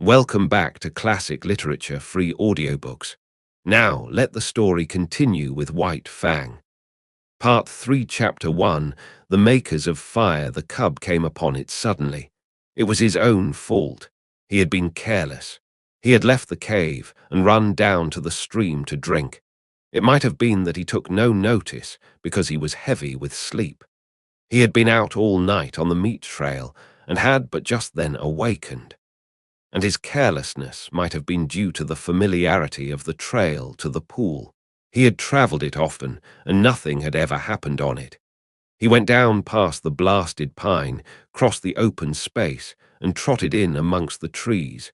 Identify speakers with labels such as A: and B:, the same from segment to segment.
A: Welcome back to Classic Literature Free Audiobooks. Now, let the story continue with White Fang. Part 3, Chapter 1, The Makers of Fire. The cub came upon it suddenly. It was his own fault. He had been careless. He had left the cave and run down to the stream to drink. It might have been that he took no notice because he was heavy with sleep. He had been out all night on the meat trail and had but just then awakened. And his carelessness might have been due to the familiarity of the trail to the pool. He had travelled it often, and nothing had ever happened on it. He went down past the blasted pine, crossed the open space, and trotted in amongst the trees.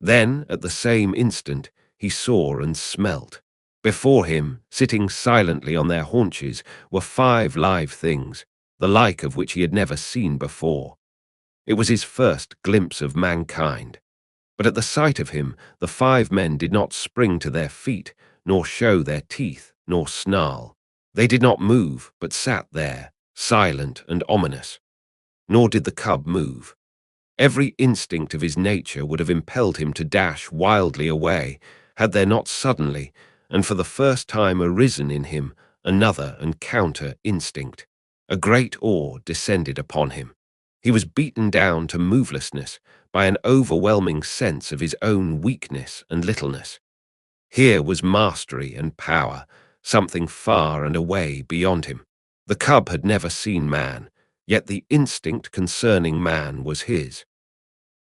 A: Then, at the same instant, he saw and smelt. Before him, sitting silently on their haunches, were 5 live things, the like of which he had never seen before. It was his first glimpse of mankind. But at the sight of him, the 5 men did not spring to their feet, nor show their teeth, nor snarl. They did not move, but sat there, silent and ominous. Nor did the cub move. Every instinct of his nature would have impelled him to dash wildly away, had there not suddenly, and for the first time arisen in him, another and counter instinct. A great awe descended upon him. He was beaten down to movelessness by an overwhelming sense of his own weakness and littleness. Here was mastery and power, something far and away beyond him. The cub had never seen man, yet the instinct concerning man was his.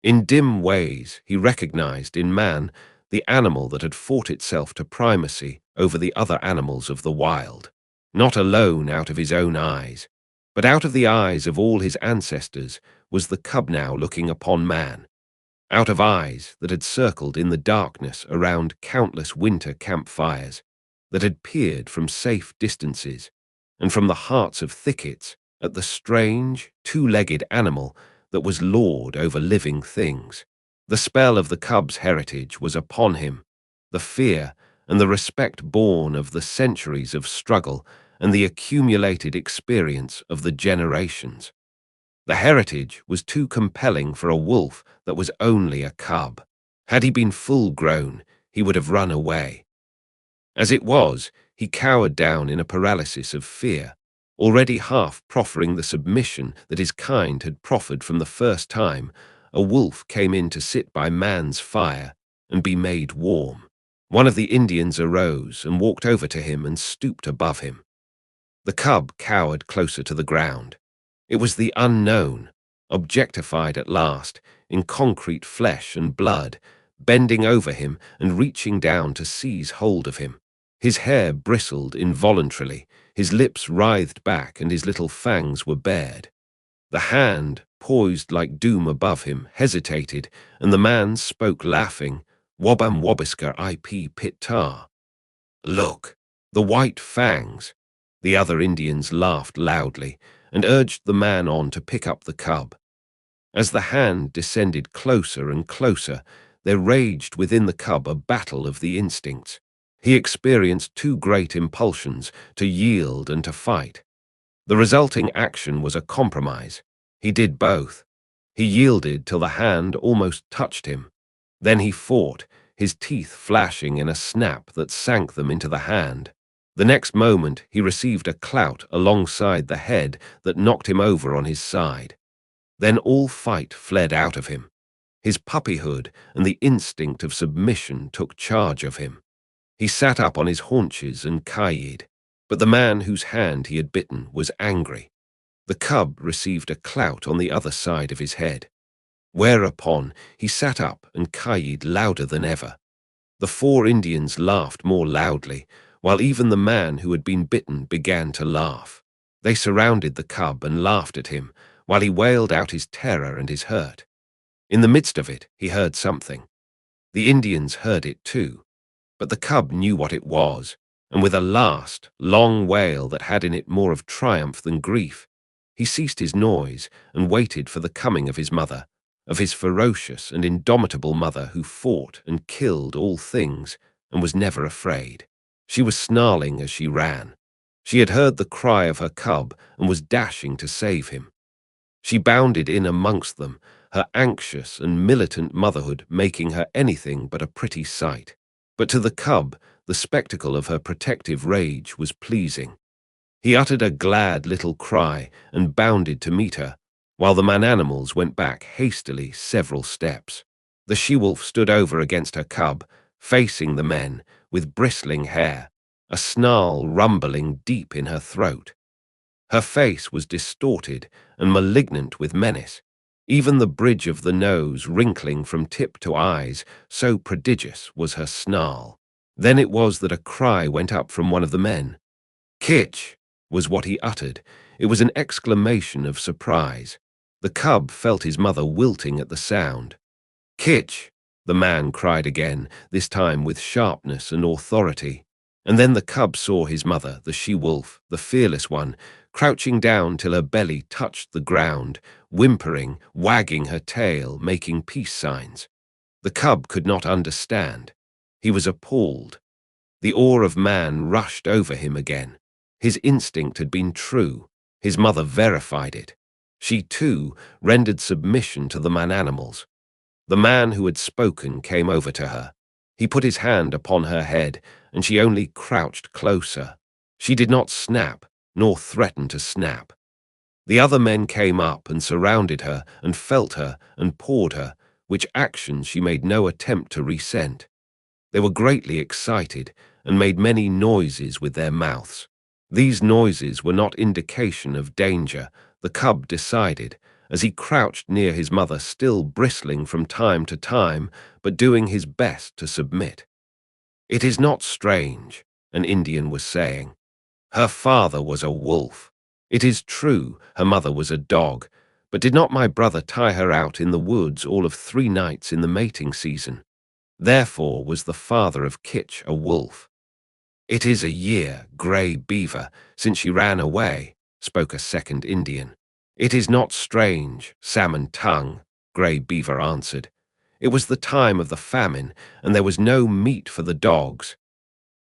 A: In dim ways, he recognized in man the animal that had fought itself to primacy over the other animals of the wild, not alone out of his own eyes, but out of the eyes of all his ancestors was the cub now looking upon man, out of eyes that had circled in the darkness around countless winter campfires, that had peered from safe distances, and from the hearts of thickets at the strange, 2-legged animal that was lord over living things. The spell of the cub's heritage was upon him, the fear and the respect born of the centuries of struggle and the accumulated experience of the generations. The heritage was too compelling for a wolf that was only a cub. Had he been full-grown, he would have run away. As it was, he cowered down in a paralysis of fear, already half proffering the submission that his kind had proffered from the first time a wolf came in to sit by man's fire and be made warm. One of the Indians arose and walked over to him and stooped above him. The cub cowered closer to the ground. It was the unknown, objectified at last, in concrete flesh and blood, bending over him and reaching down to seize hold of him. His hair bristled involuntarily, his lips writhed back, and his little fangs were bared. The hand, poised like doom above him, hesitated, and the man spoke laughing, "Wabam wabisker ip pit tar." "Look, the white fangs." The other Indians laughed loudly and urged the man on to pick up the cub. As the hand descended closer and closer, there raged within the cub a battle of the instincts. He experienced 2 great impulsions, to yield and to fight. The resulting action was a compromise. He did both. He yielded till the hand almost touched him. Then he fought, his teeth flashing in a snap that sank them into the hand. The next moment he received a clout alongside the head that knocked him over on his side. Then all fight fled out of him. His puppyhood and the instinct of submission took charge of him. He sat up on his haunches and ki-yied, but the man whose hand he had bitten was angry. The cub received a clout on the other side of his head, whereupon he sat up and ki-yied louder than ever. The 4 Indians laughed more loudly, while even the man who had been bitten began to laugh. They surrounded the cub and laughed at him, while he wailed out his terror and his hurt. In the midst of it, he heard something. The Indians heard it too, but the cub knew what it was, and with a last, long wail that had in it more of triumph than grief, he ceased his noise and waited for the coming of his mother, of his ferocious and indomitable mother who fought and killed all things and was never afraid. She was snarling as she ran. She had heard the cry of her cub and was dashing to save him. She bounded in amongst them, her anxious and militant motherhood making her anything but a pretty sight. But to the cub, the spectacle of her protective rage was pleasing. He uttered a glad little cry and bounded to meet her, while the man-animals went back hastily several steps. The she-wolf stood over against her cub, facing the men, with bristling hair, a snarl rumbling deep in her throat. Her face was distorted and malignant with menace, even the bridge of the nose wrinkling from tip to eyes, so prodigious was her snarl. Then it was that a cry went up from one of the men. "Kitch!" was what he uttered. It was an exclamation of surprise. The cub felt his mother wilting at the sound. "Kitch!" the man cried again, this time with sharpness and authority. And then the cub saw his mother, the she-wolf, the fearless one, crouching down till her belly touched the ground, whimpering, wagging her tail, making peace signs. The cub could not understand. He was appalled. The awe of man rushed over him again. His instinct had been true. His mother verified it. She, too, rendered submission to the man-animals. The man who had spoken came over to her. He put his hand upon her head, and she only crouched closer. She did not snap, nor threaten to snap. The other men came up and surrounded her and felt her and pawed her, which actions she made no attempt to resent. They were greatly excited and made many noises with their mouths. These noises were not indication of danger, the cub decided, as he crouched near his mother, still bristling from time to time, but doing his best to submit. "It is not strange," an Indian was saying. "Her father was a wolf. It is true her mother was a dog, but did not my brother tie her out in the woods all of 3 nights in the mating season? Therefore was the father of Kitch a wolf." "It is a year, Gray Beaver, since she ran away," spoke a second Indian. "It is not strange, Salmon Tongue," Gray Beaver answered. "It was the time of the famine, and there was no meat for the dogs."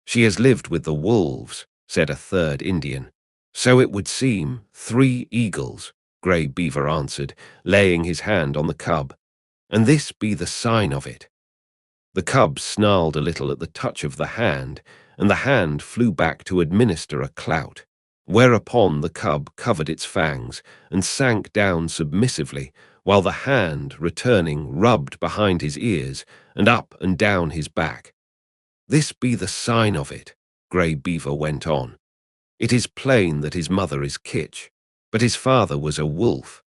A: "She has lived with the wolves," said a third Indian. "So it would seem, 3 eagles," Gray Beaver answered, laying his hand on the cub. "And this be the sign of it." The cub snarled a little at the touch of the hand, and the hand flew back to administer a clout, whereupon the cub covered its fangs and sank down submissively, while the hand, returning, rubbed behind his ears and up and down his back. "This be the sign of it," Gray Beaver went on. "It is plain that his mother is Kitch, but his father was a wolf.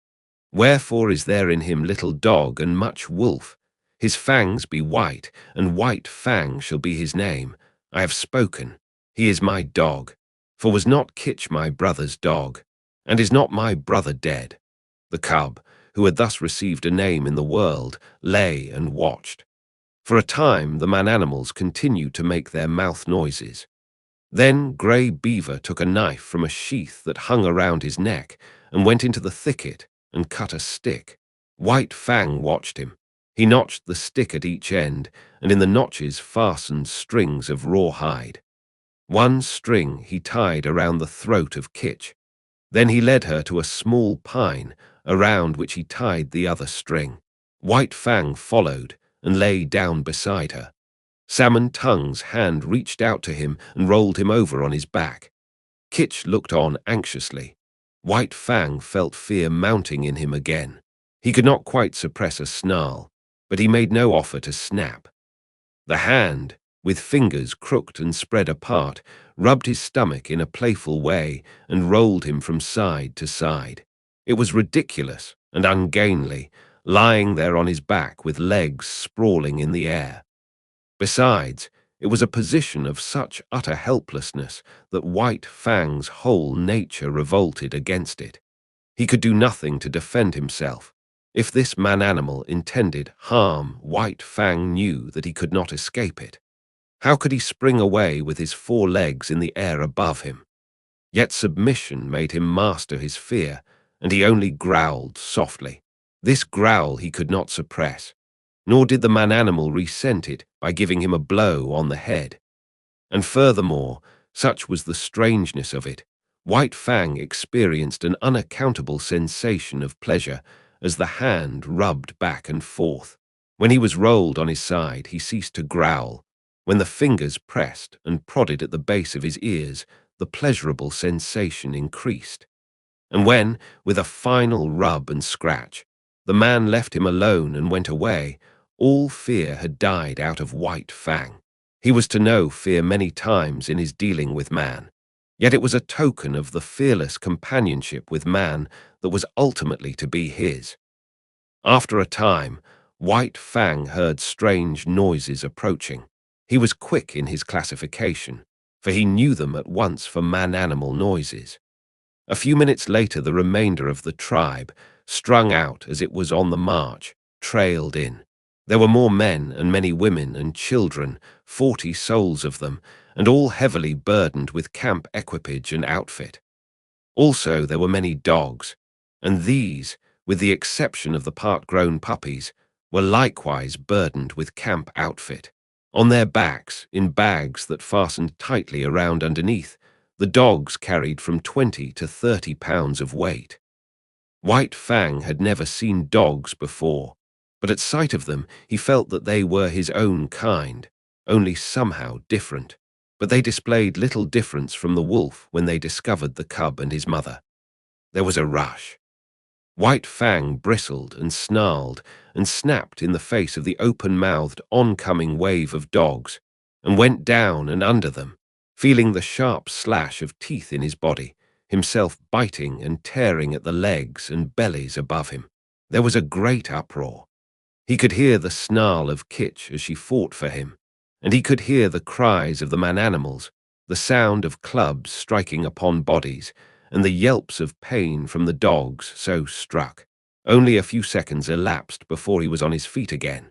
A: Wherefore is there in him little dog and much wolf? His fangs be white, and White Fang shall be his name. I have spoken. He is my dog. For was not Kitch my brother's dog? And is not my brother dead?" The cub, who had thus received a name in the world, lay and watched. For a time the man-animals continued to make their mouth noises. Then Gray Beaver took a knife from a sheath that hung around his neck and went into the thicket and cut a stick. White Fang watched him. He notched the stick at each end, and in the notches fastened strings of rawhide. One string he tied around the throat of Kitch. Then he led her to a small pine, around which he tied the other string. White Fang followed and lay down beside her. Salmon Tongue's hand reached out to him and rolled him over on his back. Kitch looked on anxiously. White Fang felt fear mounting in him again. He could not quite suppress a snarl, but he made no offer to snap. The hand, with fingers crooked and spread apart, rubbed his stomach in a playful way and rolled him from side to side. It was ridiculous and ungainly, lying there on his back with legs sprawling in the air. Besides, it was a position of such utter helplessness that White Fang's whole nature revolted against it. He could do nothing to defend himself. If this man-animal intended harm, White Fang knew that he could not escape it. How could he spring away with his 4 legs in the air above him? Yet submission made him master his fear, and he only growled softly. This growl he could not suppress, nor did the man-animal resent it by giving him a blow on the head. And furthermore, such was the strangeness of it, White Fang experienced an unaccountable sensation of pleasure, as the hand rubbed back and forth. When he was rolled on his side, he ceased to growl. When the fingers pressed and prodded at the base of his ears, the pleasurable sensation increased. And when, with a final rub and scratch, the man left him alone and went away, all fear had died out of White Fang. He was to know fear many times in his dealing with man, yet it was a token of the fearless companionship with man that was ultimately to be his. After a time, White Fang heard strange noises approaching. He was quick in his classification, for he knew them at once for man-animal noises. A few minutes later, the remainder of the tribe, strung out as it was on the march, trailed in. There were more men and many women and children, 40 souls of them, and all heavily burdened with camp equipage and outfit. Also, there were many dogs, and these, with the exception of the part-grown puppies, were likewise burdened with camp outfit. On their backs, in bags that fastened tightly around underneath, the dogs carried from 20 to 30 pounds of weight. White Fang had never seen dogs before, but at sight of them he felt that they were his own kind, only somehow different. But they displayed little difference from the wolf when they discovered the cub and his mother. There was a rush. White Fang bristled and snarled and snapped in the face of the open-mouthed, oncoming wave of dogs, and went down and under them, feeling the sharp slash of teeth in his body, himself biting and tearing at the legs and bellies above him. There was a great uproar. He could hear the snarl of Kitch as she fought for him, and he could hear the cries of the man-animals, the sound of clubs striking upon bodies, and the yelps of pain from the dogs so struck. Only a few seconds elapsed before he was on his feet again.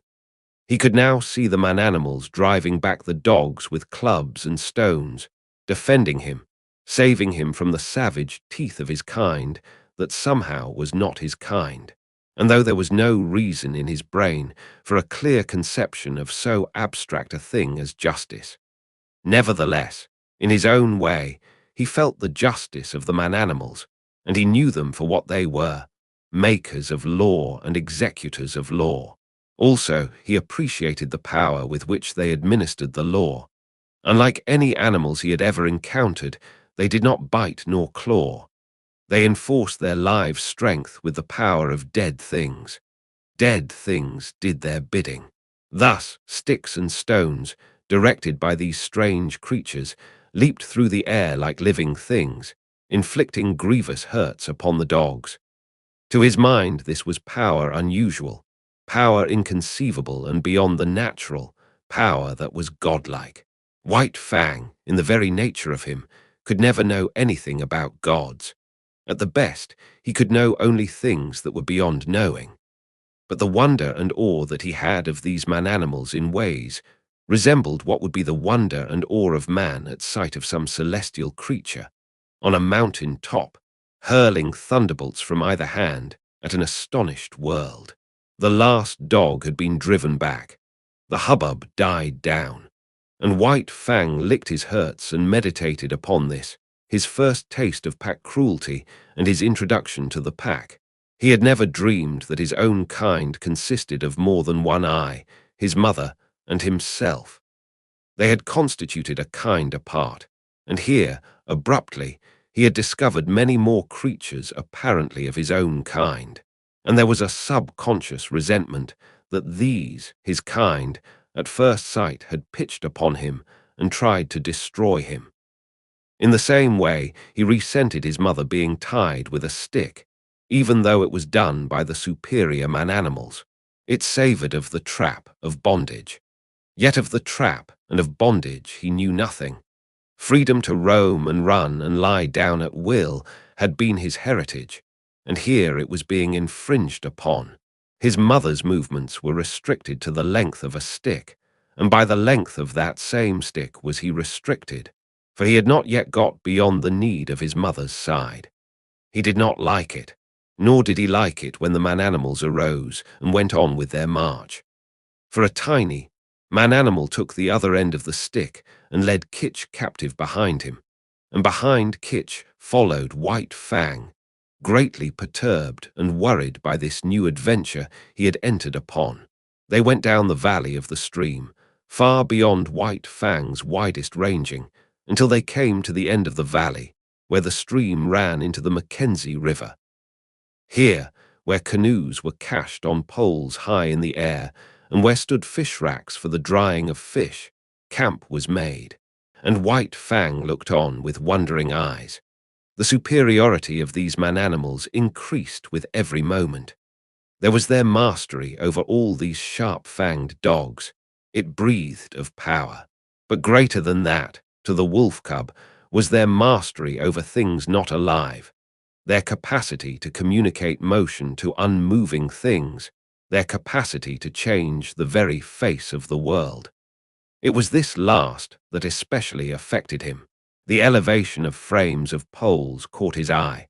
A: He could now see the man-animals driving back the dogs with clubs and stones, defending him, saving him from the savage teeth of his kind that somehow was not his kind. And though there was no reason in his brain for a clear conception of so abstract a thing as justice, nevertheless, in his own way, he felt the justice of the man-animals, and he knew them for what they were, makers of law and executors of law. Also, he appreciated the power with which they administered the law. Unlike any animals he had ever encountered, they did not bite nor claw. They enforced their live strength with the power of dead things. Dead things did their bidding. Thus, sticks and stones, directed by these strange creatures, leaped through the air like living things, inflicting grievous hurts upon the dogs. To his mind, this was power unusual, power inconceivable and beyond the natural, power that was godlike. White Fang, in the very nature of him, could never know anything about gods. At the best, he could know only things that were beyond knowing. But the wonder and awe that he had of these man-animals in ways resembled what would be the wonder and awe of man at sight of some celestial creature on a mountain top, hurling thunderbolts from either hand at an astonished world. The last dog had been driven back. The hubbub died down, and White Fang licked his hurts and meditated upon this, his first taste of pack cruelty and his introduction to the pack. He had never dreamed that his own kind consisted of more than one eye, his mother and himself. They had constituted a kind apart, and here, abruptly, he had discovered many more creatures apparently of his own kind, and there was a subconscious resentment that these, his kind, at first sight had pitched upon him and tried to destroy him. In the same way, he resented his mother being tied with a stick, even though it was done by the superior man-animals. It savored of the trap of bondage. Yet of the trap and of bondage he knew nothing. Freedom to roam and run and lie down at will had been his heritage, and here it was being infringed upon. His mother's movements were restricted to the length of a stick, and by the length of that same stick was he restricted, for he had not yet got beyond the need of his mother's side. He did not like it, nor did he like it when the man-animals arose and went on with their march. For a tiny man-animal took the other end of the stick and led Kitch captive behind him, and behind Kitch followed White Fang, greatly perturbed and worried by this new adventure he had entered upon. They went down the valley of the stream, far beyond White Fang's widest ranging, until they came to the end of the valley, where the stream ran into the Mackenzie River. Here, where canoes were cached on poles high in the air, and where stood fish racks for the drying of fish, camp was made, and White Fang looked on with wondering eyes. The superiority of these man-animals increased with every moment. There was their mastery over all these sharp-fanged dogs. It breathed of power. But greater than that, to the wolf cub, was their mastery over things not alive, their capacity to communicate motion to unmoving things, their capacity to change the very face of the world. It was this last that especially affected him. The elevation of frames of poles caught his eye.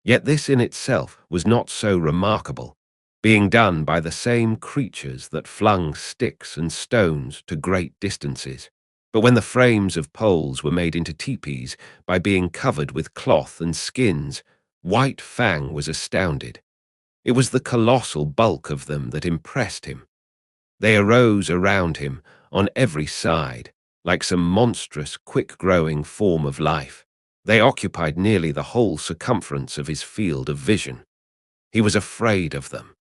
A: Yet this in itself was not so remarkable, being done by the same creatures that flung sticks and stones to great distances. But when the frames of poles were made into teepees by being covered with cloth and skins, White Fang was astounded. It was the colossal bulk of them that impressed him. They arose around him on every side, like some monstrous, quick-growing form of life. They occupied nearly the whole circumference of his field of vision. He was afraid of them.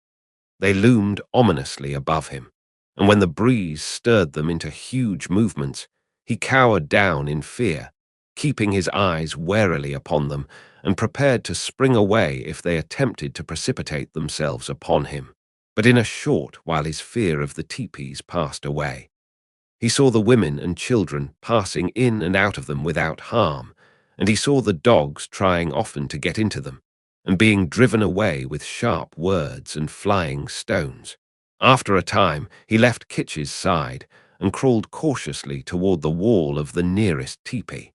A: They loomed ominously above him, and when the breeze stirred them into huge movements, he cowered down in fear, keeping his eyes warily upon them and prepared to spring away if they attempted to precipitate themselves upon him. But in a short while his fear of the teepees passed away. He saw the women and children passing in and out of them without harm, and he saw the dogs trying often to get into them, and being driven away with sharp words and flying stones. After a time, he left Kitch's side and crawled cautiously toward the wall of the nearest teepee.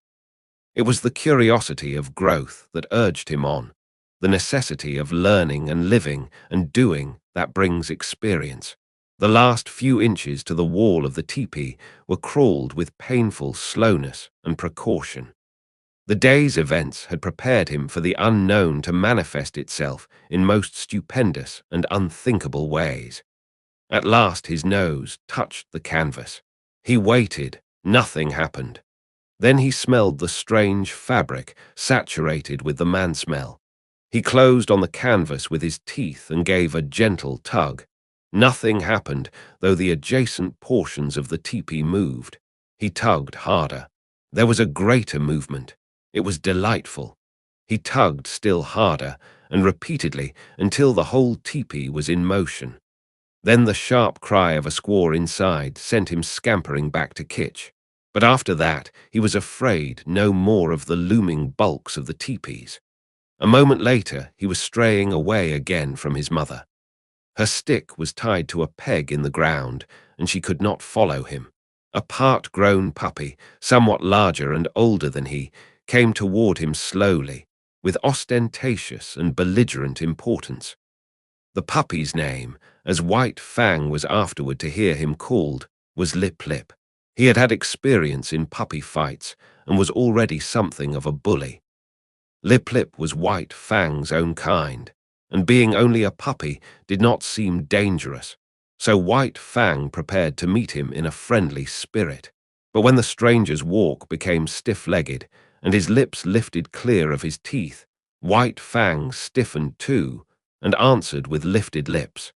A: It was the curiosity of growth that urged him on, the necessity of learning and living and doing that brings experience. The last few inches to the wall of the teepee were crawled with painful slowness and precaution. The day's events had prepared him for the unknown to manifest itself in most stupendous and unthinkable ways. At last his nose touched the canvas. He waited. Nothing happened. Then he smelled the strange fabric saturated with the man-smell. He closed on the canvas with his teeth and gave a gentle tug. Nothing happened, though the adjacent portions of the teepee moved. He tugged harder. There was a greater movement. It was delightful. He tugged still harder and repeatedly until the whole teepee was in motion. Then the sharp cry of a squaw inside sent him scampering back to Kitch. But after that, he was afraid no more of the looming bulks of the teepees. A moment later, he was straying away again from his mother. Her stick was tied to a peg in the ground, and she could not follow him. A part-grown puppy, somewhat larger and older than he, came toward him slowly, with ostentatious and belligerent importance. The puppy's name, as White Fang was afterward to hear him called, was Lip Lip. He had had experience in puppy fights and was already something of a bully. Lip Lip was White Fang's own kind, and being only a puppy did not seem dangerous, so White Fang prepared to meet him in a friendly spirit. But when the stranger's walk became stiff-legged and his lips lifted clear of his teeth, White Fang stiffened too and answered with lifted lips.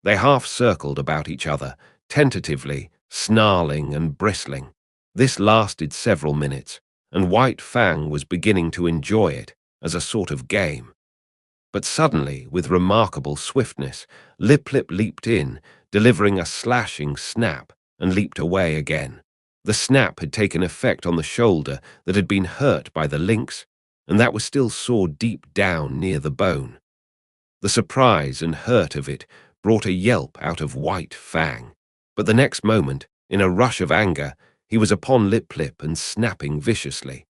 A: They half-circled about each other, tentatively, snarling and bristling. This lasted several minutes, and White Fang was beginning to enjoy it as a sort of game. But suddenly, with remarkable swiftness, Lip Lip leaped in, delivering a slashing snap, and leaped away again. The snap had taken effect on the shoulder that had been hurt by the lynx, and that was still sore deep down near the bone. The surprise and hurt of it brought a yelp out of White Fang, but the next moment, in a rush of anger, he was upon Lip Lip and snapping viciously.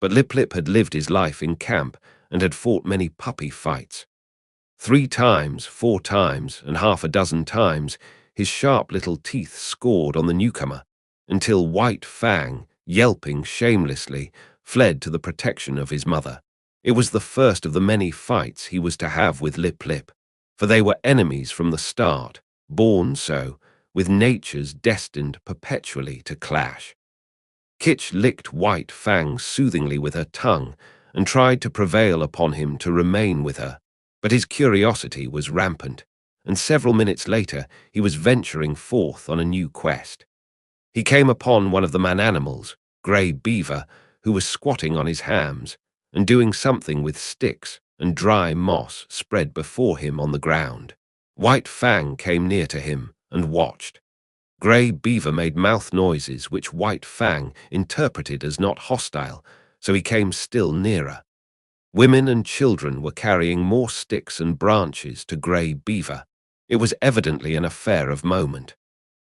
A: But Lip Lip had lived his life in camp and had fought many puppy fights. 3 times, 4 times, and half a dozen times, his sharp little teeth scored on the newcomer, until White Fang, yelping shamelessly, fled to the protection of his mother. It was the first of the many fights he was to have with Lip Lip, for they were enemies from the start, born so, with natures destined perpetually to clash. Kitch licked White Fang soothingly with her tongue and tried to prevail upon him to remain with her, but his curiosity was rampant, and several minutes later he was venturing forth on a new quest. He came upon one of the man-animals, Gray Beaver, who was squatting on his hams and doing something with sticks and dry moss spread before him on the ground. White Fang came near to him and watched. Gray Beaver made mouth noises which White Fang interpreted as not hostile, so he came still nearer. Women and children were carrying more sticks and branches to Gray Beaver. It was evidently an affair of moment.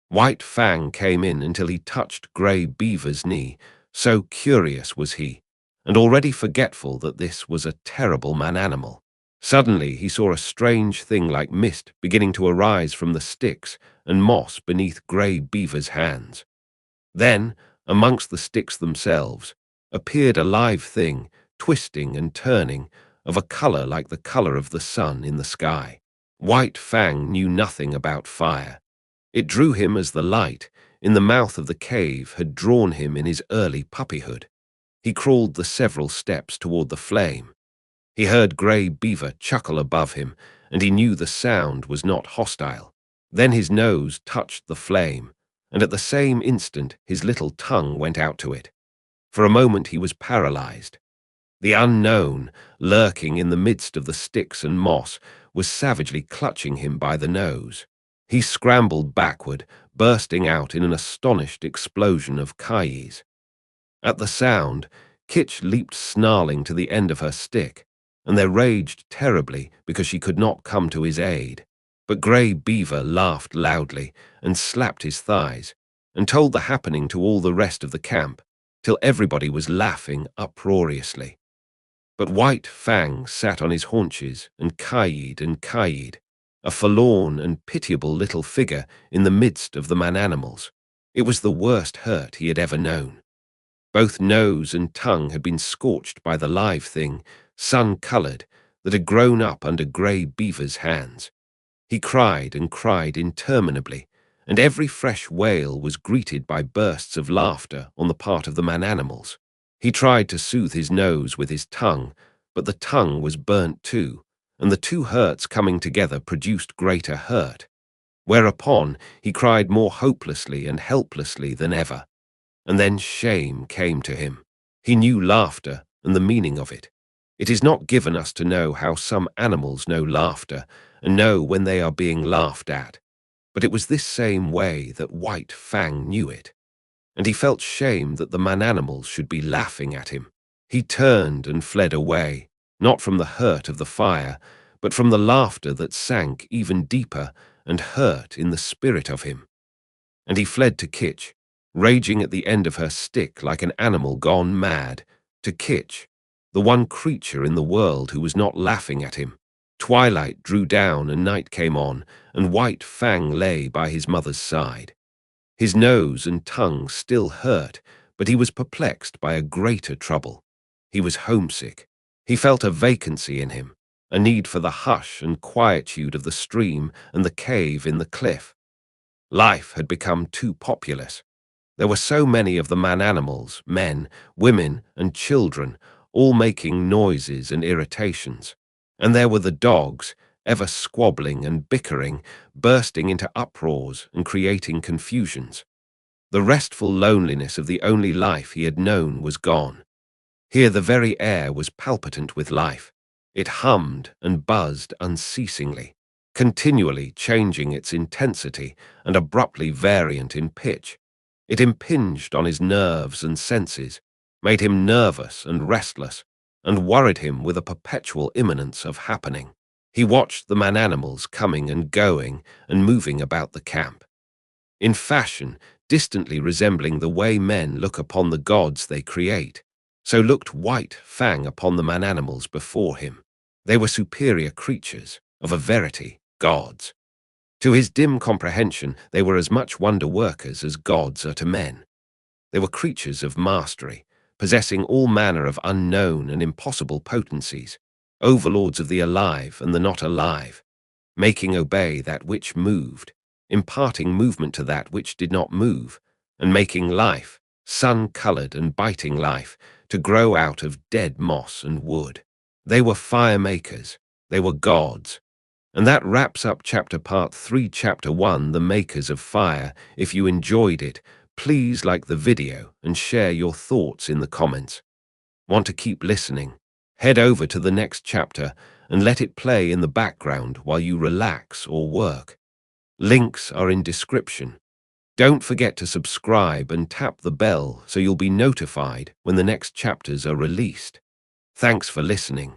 A: White Fang came in until he touched Gray Beaver's knee, so curious was he, and already forgetful that this was a terrible man-animal. Suddenly he saw a strange thing like mist beginning to arise from the sticks and moss beneath Gray Beaver's hands. Then, amongst the sticks themselves, appeared a live thing, twisting and turning, of a color like the color of the sun in the sky. White Fang knew nothing about fire. It drew him as the light, in the mouth of the cave, had drawn him in his early puppyhood. He crawled the several steps toward the flame. He heard Gray Beaver chuckle above him, and he knew the sound was not hostile. Then his nose touched the flame, and at the same instant his little tongue went out to it. For a moment he was paralyzed. The unknown, lurking in the midst of the sticks and moss, was savagely clutching him by the nose. He scrambled backward, bursting out in an astonished explosion of cries. At the sound, Kitch leaped snarling to the end of her stick, and they raged terribly because she could not come to his aid. But Gray Beaver laughed loudly and slapped his thighs, and told the happening to all the rest of the camp, till everybody was laughing uproariously. But White Fang sat on his haunches and kayed, a forlorn and pitiable little figure in the midst of the man-animals. It was the worst hurt he had ever known. Both nose and tongue had been scorched by the live thing, sun-colored, that had grown up under Gray Beaver's hands. He cried and cried interminably, and every fresh wail was greeted by bursts of laughter on the part of the man-animals. He tried to soothe his nose with his tongue, but the tongue was burnt too, and the two hurts coming together produced greater hurt. Whereupon he cried more hopelessly and helplessly than ever. And then shame came to him. He knew laughter and the meaning of it. It is not given us to know how some animals know laughter and know when they are being laughed at, but it was this same way that White Fang knew it, and he felt shame that the man-animals should be laughing at him. He turned and fled away, not from the hurt of the fire, but from the laughter that sank even deeper and hurt in the spirit of him. And he fled to Kitch, raging at the end of her stick like an animal gone mad, to Kitch, the one creature in the world who was not laughing at him. Twilight drew down and night came on, and White Fang lay by his mother's side. His nose and tongue still hurt, but he was perplexed by a greater trouble. He was homesick. He felt a vacancy in him, a need for the hush and quietude of the stream and the cave in the cliff. Life had become too populous. There were so many of the man-animals, men, women, and children, all making noises and irritations. And there were the dogs, ever squabbling and bickering, bursting into uproars and creating confusions. The restful loneliness of the only life he had known was gone. Here the very air was palpitant with life. It hummed and buzzed unceasingly, continually changing its intensity and abruptly variant in pitch. It impinged on his nerves and senses, made him nervous and restless, and worried him with a perpetual imminence of happening. He watched the man-animals coming and going and moving about the camp, in fashion distantly resembling the way men look upon the gods they create. So looked White Fang upon the man-animals before him. They were superior creatures, of a verity, gods. To his dim comprehension, they were as much wonder-workers as gods are to men. They were creatures of mastery, possessing all manner of unknown and impossible potencies, overlords of the alive and the not alive, making obey that which moved, imparting movement to that which did not move, and making life, sun-colored and biting life, to grow out of dead moss and wood. They were fire makers. They were gods. And that wraps up part 3, chapter 1, The Makers of Fire. If you enjoyed it, please like the video and share your thoughts in the comments. Want to keep listening? Head over to the next chapter and let it play in the background while you relax or work. Links are in description. Don't forget to subscribe and tap the bell so you'll be notified when the next chapters are released. Thanks for listening.